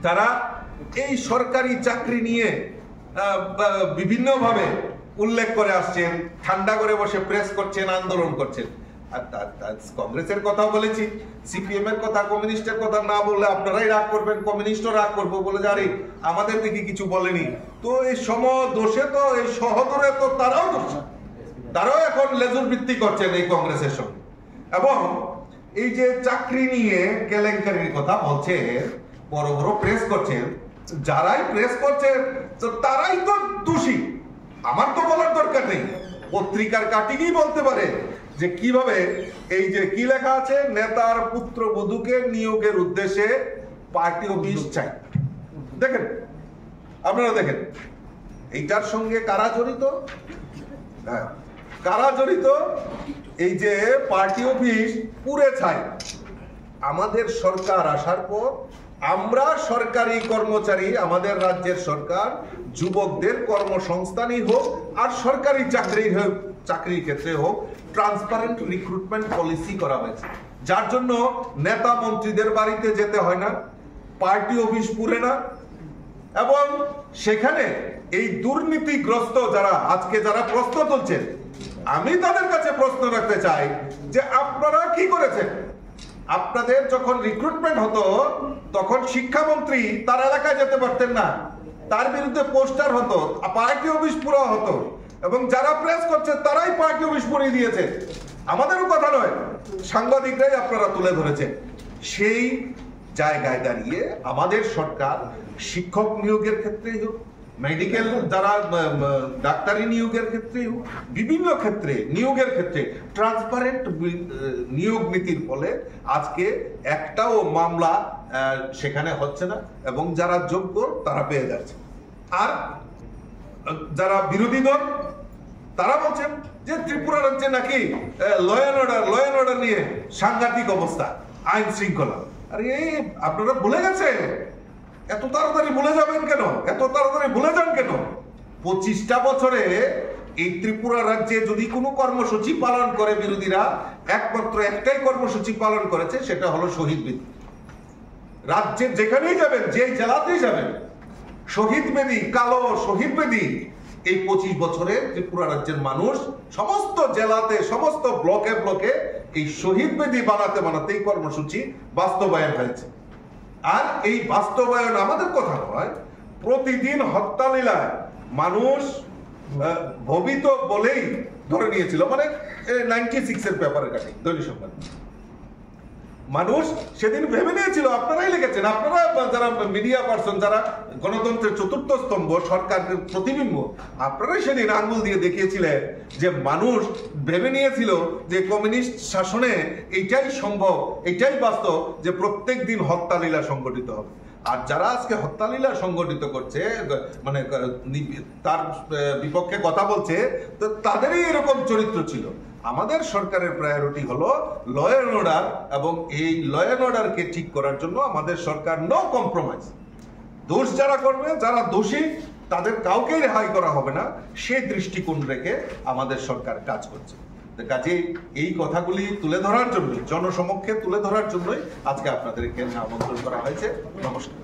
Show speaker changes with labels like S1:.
S1: তারা এই সরকারি চাকরি নিয়ে বিভিন্নভাবে উল্লেখ করে আসছেন, ঠান্ডা করে বসে প্রেস করছেন, আন্দোলন করছেন। আর কংগ্রেসের কথা বলেছি, সিপিএম এর কথা, কমিউনিস্টের কথা না বললে আপনারাই রাগ করবেন, কমিউনিস্টও রাগ করবো, বলে জানি আমাদের দিকে কিছু বলেনি। তো এই দোষে তো এই সহদরে তো তারাও এখন লেজুর ভিত্তি করছেন এই কংগ্রেসের সঙ্গে। এবং এই যে চাকরি নিয়ে কেলেঙ্কারির কথা বলছে, বড় বড় প্রেস করছেন, যারাই প্রেস করছেন তো তারাই তো দোষী। আমার তো বলার দরকার নেই, পত্রিকার কাটিংই বলতে পারে যে কিভাবে এই যে কি লেখা আছে, নেতার পুত্রবধূকে নিয়োগের উদ্দেশ্যে পার্টি অফিস চাই। দেখেন, আপনারা দেখেন এইটার সঙ্গে কারা জড়িত, কারা জড়িত? এই যে পার্টি অফিস পুরে ছাই। আমাদের সরকার আসার পর আমরা সরকারি কর্মচারী, আমাদের রাজ্যের সরকার যুবকদের কর্মসংস্থানই হোক আর সরকারি চাকরির ক্ষেত্রে হোক, ট্রান্সপারেন্ট রিক্রুটমেন্ট পলিসি করা হয়েছে, যার জন্য নেতা মন্ত্রীদের বাড়িতে যেতে হয় না, পার্টি অফিস পুরে না। এবং সেখানে এই দুর্নীতিগ্রস্ত যারা প্রশ্ন তুলছেন, আমি তাদের কাছে প্রশ্ন রাখতে চাই যে আপনারা কি করেছেন? আপনাদের যখন রিক্রুটমেন্ট হতো তখন শিক্ষামন্ত্রী তার এলাকায় যেতে পারতেন না, তার বিরুদ্ধে পোস্টার হতো, পার্টি অফিস পুরো হতো, এবং যারা প্রেস করছে তারাই পার্টি অফিস পুরিয়ে দিয়েছে। আমাদেরও কথা নয়, সাংবাদিকরাই আপনারা তুলে ধরেছেন। সেই জায়গায় দাঁড়িয়ে আমাদের সরকার শিক্ষক নিয়োগের ক্ষেত্রেই হোক, মেডিকেল যারা ডাক্তারি নিয়োগের ক্ষেত্রে হোক, বিভিন্ন ক্ষেত্রে নিয়োগের ক্ষেত্রে ট্রান্সপারেন্ট নিয়োগ নীতির ফলে আজকে একটাও মামলা সেখানে হচ্ছে না, এবং যারা যোগ্য তারা পেয়ে যাচ্ছে। আর যারা বিরোধী দল তারা বলছেন যে ত্রিপুরা রাজ্যে নাকি ল অ্যান্ড অর্ডার নিয়ে সাংঘাতিক অবস্থা, আইন শৃঙ্খলা। আরে আপনারা ভুলে গেছে, এত তাড়াতাড়ি ভুলে যাবেন কেন? এত তাড়াতাড়ি ভুলে যান কেন? 25টা বছরে এই ত্রিপুরা রাজ্যে যদি কোনো কর্মসূচি পালন করে বিরোধীরা, একমাত্র একটাই কর্মসূচি পালন করেছে, সেটা হলো শহীদ বেদি। রাজ্যের যেখানেই যাবেন, যে জেলাতেই যাবেন, শহীদ বেদি, কালো শহীদ বেদি। এই 25 বছরে ত্রিপুরা রাজ্যের মানুষ সমস্ত জেলাতে, সমস্ত ব্লকে ব্লকে এই শহীদ বেদি বানাতে বানাতে এই কর্মসূচি বাস্তবায়ন হয়েছে। আর এই বাস্তবায়ন আমাদের কথা নয়, প্রতিদিন হত্যালীলায় মানুষ ভবিত বলেই ধরে নিয়েছিল। মানে 96 এর ব্যাপারে কাটি দৈনিক সংবাদ, মানুষ সেদিন ভেবে নিয়েছিল, আপনারাই লিখেছেন, আপনারা যারা মিডিয়া পার্সন, যারা গণতন্ত্রের চতুর্থ স্তম্ভ, সরকারের প্রতিবিম্ব, আপনারাই সেদিন আঙ্গুল দিয়ে দেখিয়েছিলেন যে মানুষ ভেবে নিয়েছিল যে কমিউনিস্ট শাসনে এইটাই সম্ভব, এইটাই বাস্তব যে প্রত্যেক দিন হত্যালীলা সংগঠিত হবে। আর যারা আজকে হত্যালীলা সংগঠিত করছে, মানে তার বিপক্ষে কথা বলছে, তো তাদেরই এরকম চরিত্র ছিল। আমাদের সরকারের প্রায়োরিটি হলো ল অ্যান্ড অর্ডার, এবং এই ল অ্যান্ড অর্ডারকে ঠিক করার জন্য আমাদের সরকার নো কম্প্রোমাইজ। দোষ যারা করবে, যারা দোষী, তাদের কাউকেই রেহাই করা হবে না, সেই দৃষ্টিকোণ রেখে আমাদের সরকার কাজ করছে। কাজে এই কথাগুলি তুলে ধরার জন্যই, জনসমক্ষে তুলে ধরার জন্যই আজকে আপনাদেরকে আমন্ত্রণ করা হয়েছে। নমস্কার।